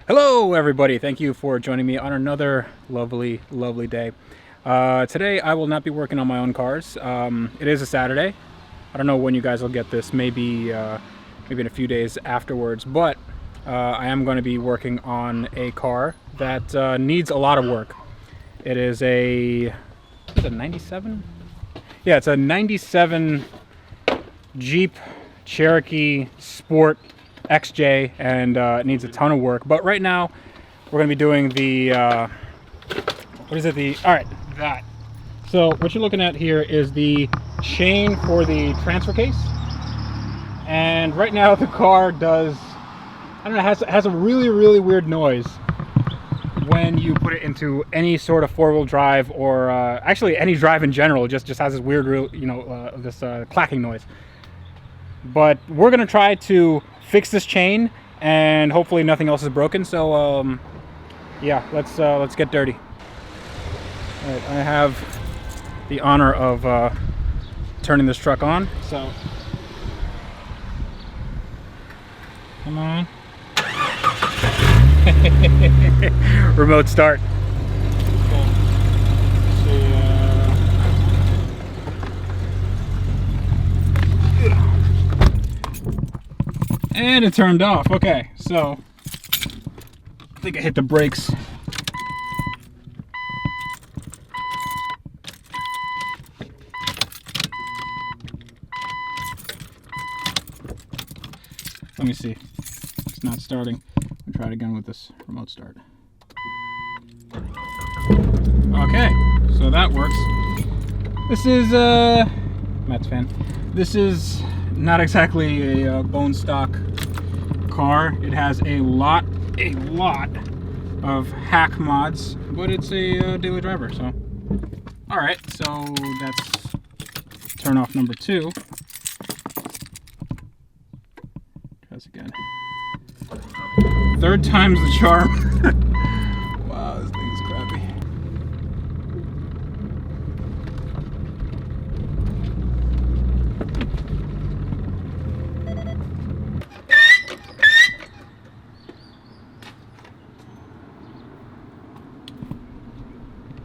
Hello everybody, thank you for joining me on another lovely day. Today I will not be working on my own cars. It is a Saturday. I don't know when you guys will get this, maybe in a few days afterwards, but I am going to be working on a car that needs a lot of work. It is a 97? Yeah, it's a 97 Jeep Cherokee Sport XJ, and it needs a ton of work. But right now we're going to be doing the that. So what you're looking at here is the chain for the transfer case, and right now the car does, I don't know, has a really weird noise when you put it into any sort of four-wheel drive, or actually any drive in general. It just has this weird, this clacking noise. But we're gonna try to fix this chain, and hopefully nothing else is broken. So yeah, let's get dirty. All right, I have the honor of turning this truck on. So come on. Remote start. And it turned off. Okay, so I think I hit the brakes. Let me see. It's not starting. I'll try it again with this remote start. Okay, so that works. This is Matt's fan. This is not exactly a bone stock car. It has a lot of hack mods, but it's a daily driver. So, all right. So that's turn off number 2. Try this again. 3rd time's the charm. Wow, this thing is crappy.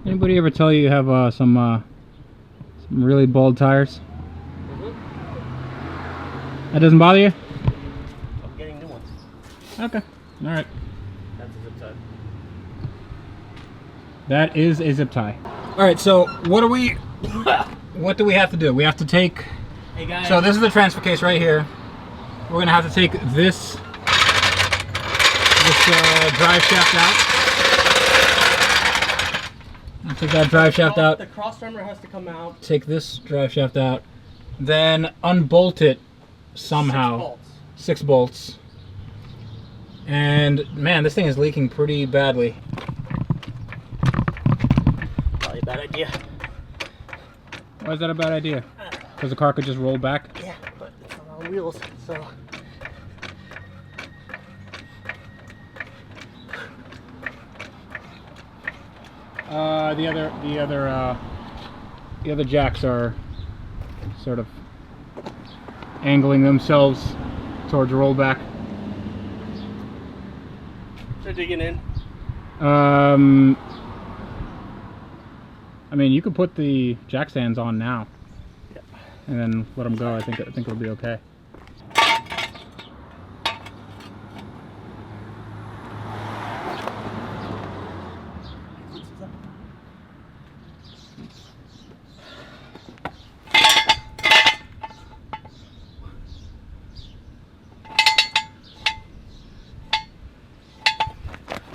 Anybody ever tell you have some really bald tires? That doesn't bother you? I'm getting new ones. Okay. All right. That's a zip tie. That is a zip tie. All right. So what do we have to do? We have to take. Hey guys. So this is the transfer case right here. We're gonna have to take this drive shaft out. I'll take that drive shaft out. The cross member has to come out. Take this drive shaft out. Then unbolt it somehow. 6 bolts. And man, this thing is leaking pretty badly. Probably a bad idea. Why is that a bad idea? Because the car could just roll back? Yeah, but it's on wheels, so. The other jacks are sort of angling themselves towards rollback. They're digging in. I mean, you could put the jack stands on now, Yep. and then let them go. I think it'll be okay.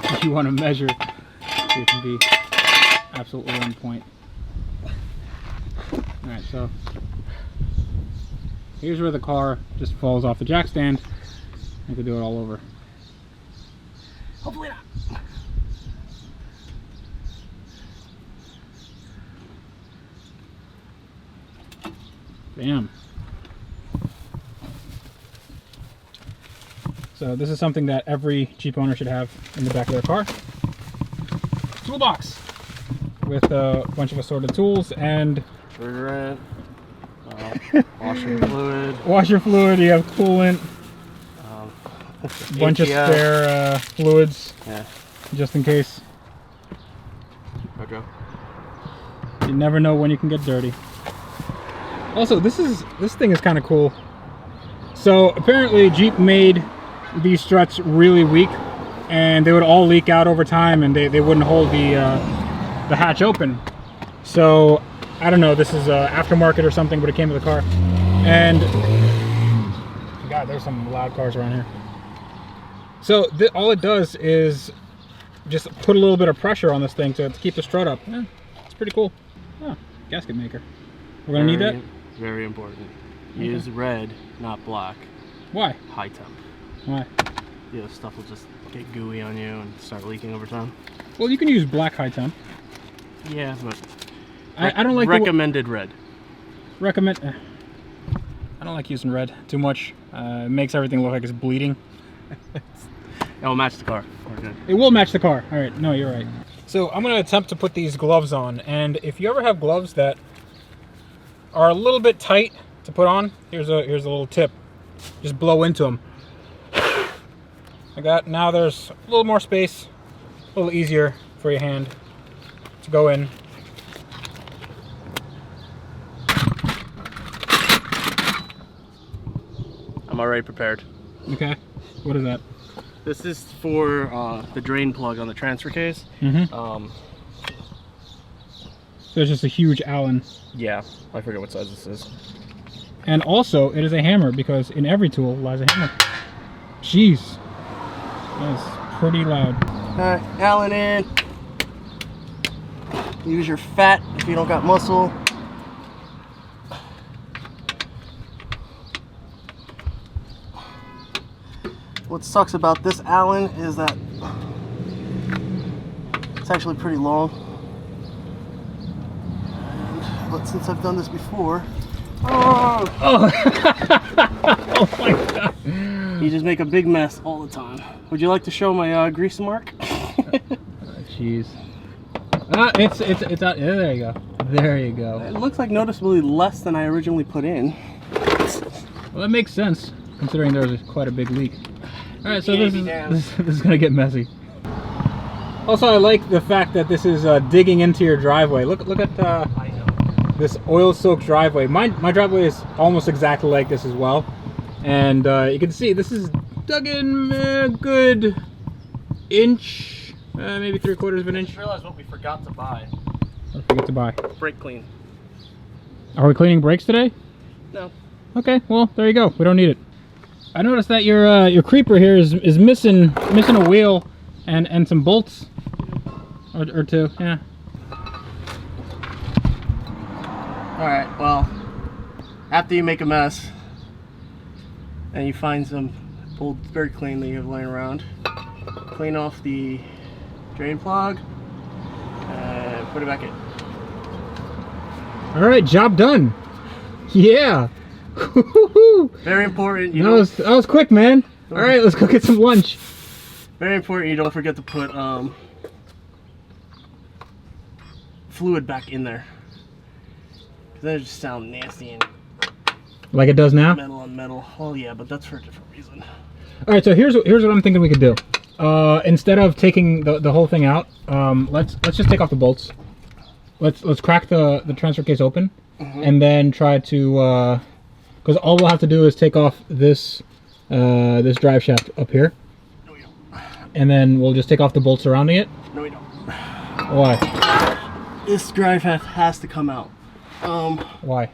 If you want to measure, so you can be absolutely on point. Alright, so here's where the car just falls off the jack stand. I could do it all over. Hopefully not. Bam. So this is something that every Jeep owner should have in the back of their car. Toolbox with a bunch of assorted tools and Refrigerant, washer fluid. Washer fluid, you have coolant. bunch of spare fluids, Yeah. just in case. Rojo. You never know when you can get dirty. Also, this thing is kind of cool. So apparently Jeep made these struts really weak, and they would all leak out over time, and they wouldn't hold the hatch open. So I don't know, this is aftermarket or something, but it came with the car. And God, there's some loud cars around here. So all it does is just put a little bit of pressure on this thing to keep the strut up. Yeah, it's pretty cool. Oh, gasket maker. We're gonna need that? Very important. Use red, not black. Why? High temp. Why? The other stuff will just get gooey on you and start leaking over time. Well, you can use black high temp. Yeah, but I don't like recommended red. I don't like using red too much. It makes everything look like it's bleeding. It will match the car. We're good. It will match the car. All right, no, you're right. So I'm gonna attempt to put these gloves on, and if you ever have gloves that are a little bit tight to put on, here's a little tip. Just blow into them. Like that. Now there's a little more space, a little easier for your hand to go in. I'm already prepared. Okay. What is that? This is for the drain plug on the transfer case. Mm-hmm. So it's just a huge Allen. Yeah, I forget what size this is. And also, it is a hammer, because in every tool lies a hammer. Jeez. That's pretty loud. Alright, Allen in. Use your fat if you don't got muscle. What sucks about this Allen is that it's actually pretty long. But since I've done this before, Oh my God. you just make a big mess all the time. Would you like to show my grease mark? Jeez. It's out. Yeah, there you go. There you go. It looks like noticeably less than I originally put in. Well, that makes sense, considering there was quite a big leak. All right, so this is gonna get messy. Also, I like the fact that this is digging into your driveway. Look at this oil-soaked driveway. My driveway is almost exactly like this as well, and you can see this is dug in a good inch, maybe 3/4 of an inch. I realized what we forgot to buy. What did we forget to buy? Brake clean. Are we cleaning brakes today? No. Okay, well there you go. We don't need it. I noticed that your creeper here is missing a wheel and some bolts or two. Yeah. Alright, well, after you make a mess and you find some old brake clean that you have laying around, clean off the drain plug and put it back in. All right, job done. Yeah. Very important. That was quick, man. All right, let's go get some lunch. Very important. You don't forget to put fluid back in there. Cause that just sounds nasty and like it does now. metal on metal. Oh yeah, but that's for a different reason. All right, so here's what I'm thinking we could do. Instead of taking the whole thing out, let's just take off the bolts. Let's crack the transfer case open, and then try to because all we'll have to do is take off this this drive shaft up here, No, we don't. and then we'll just take off the bolts surrounding it. No, we don't. Why? This drive shaft has to come out. Why?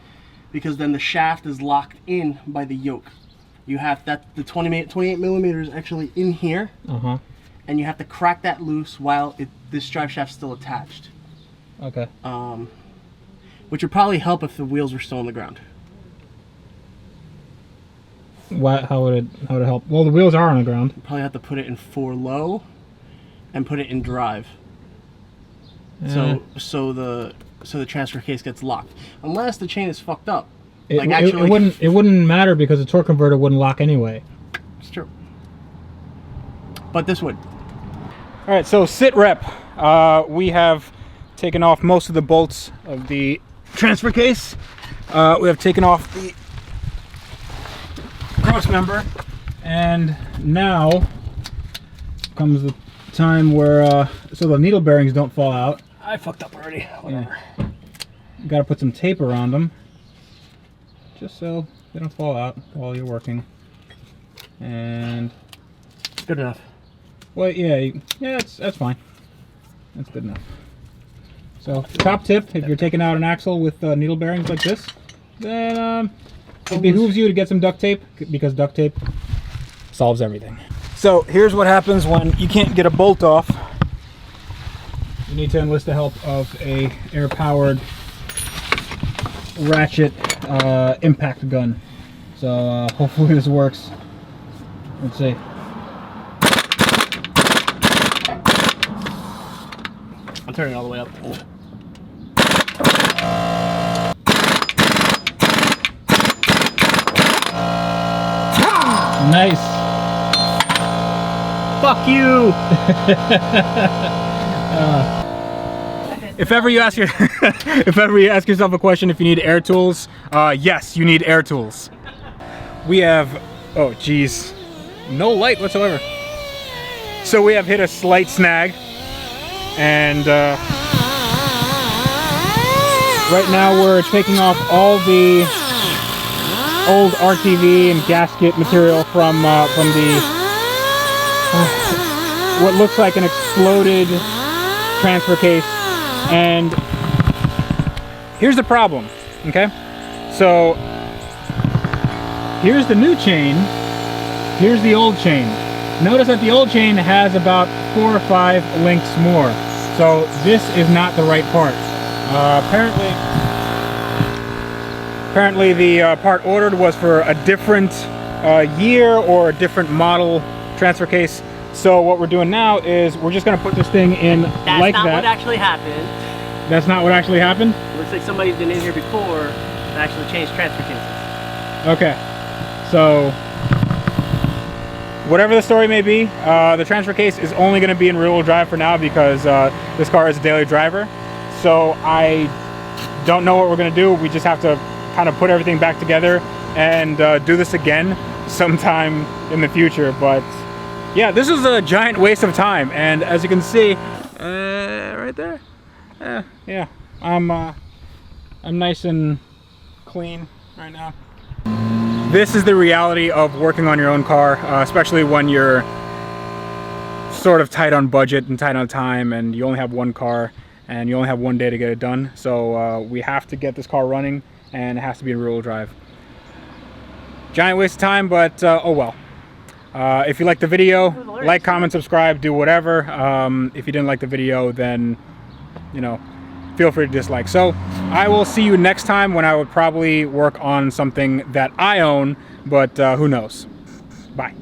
Because then the shaft is locked in by the yoke. You have that the 28 millimeters actually in here, and you have to crack that loose while this drive shaft's still attached. Okay. Which would probably help if the wheels were still on the ground. How would it help? Well, the wheels are on the ground. You probably have to put it in 4 low and put it in drive. So the transfer case gets locked, unless the chain is fucked up. It wouldn't matter because the torque converter wouldn't lock anyway. It's true. But this would. All right, so sit rep. We have taken off most of the bolts of the transfer case. We have taken off the cross member, And now comes the time where so the needle bearings don't fall out. I fucked up already. Whatever. Yeah. You gotta put some tape around them, just so they don't fall out while you're working. And Good enough. well, yeah, that's fine. That's good enough. So, top tip: if you're taking out an axle with needle bearings like this, then it behooves you to get some duct tape, because duct tape solves everything. So here's what happens when you can't get a bolt off. You need to enlist the help of a air-powered ratchet impact gun. So hopefully this works. Let's see. I'm turning it all the way up. Nice. Fuck you! If ever you ask yourself a question if you need air tools, yes, you need air tools. We have, oh geez, no light whatsoever. So we have hit a slight snag, and right now we're taking off all the old RTV and gasket material from the what looks like an exploded transfer case. And here's the problem, okay? So here's the new chain, here's the old chain. Notice that the old chain has about 4 or 5 links more. So this is not the right part. Apparently the part ordered was for a different year or a different model transfer case. So what we're doing now is we're just gonna put this thing in like that. That's not what actually happened. That's not what actually happened? Looks like somebody's been in here before and actually changed transfer cases. Okay, so whatever the story may be, the transfer case is only going to be in rear-wheel drive for now because this car is a daily driver. So I don't know what we're going to do. We just have to kind of put everything back together and do this again sometime in the future. But yeah, this is a giant waste of time. And as you can see, right there, yeah, I'm nice and clean right now. This is the reality of working on your own car, especially when you're sort of tight on budget and tight on time, and you only have one car and you only have one day to get it done. So we have to get this car running, and it has to be in rear-wheel drive. Giant waste of time, but oh well. If you liked the video, like, comment, subscribe, do whatever. If you didn't like the video, then, you know, feel free to dislike. So I will see you next time when I would probably work on something that I own, but who knows. Bye.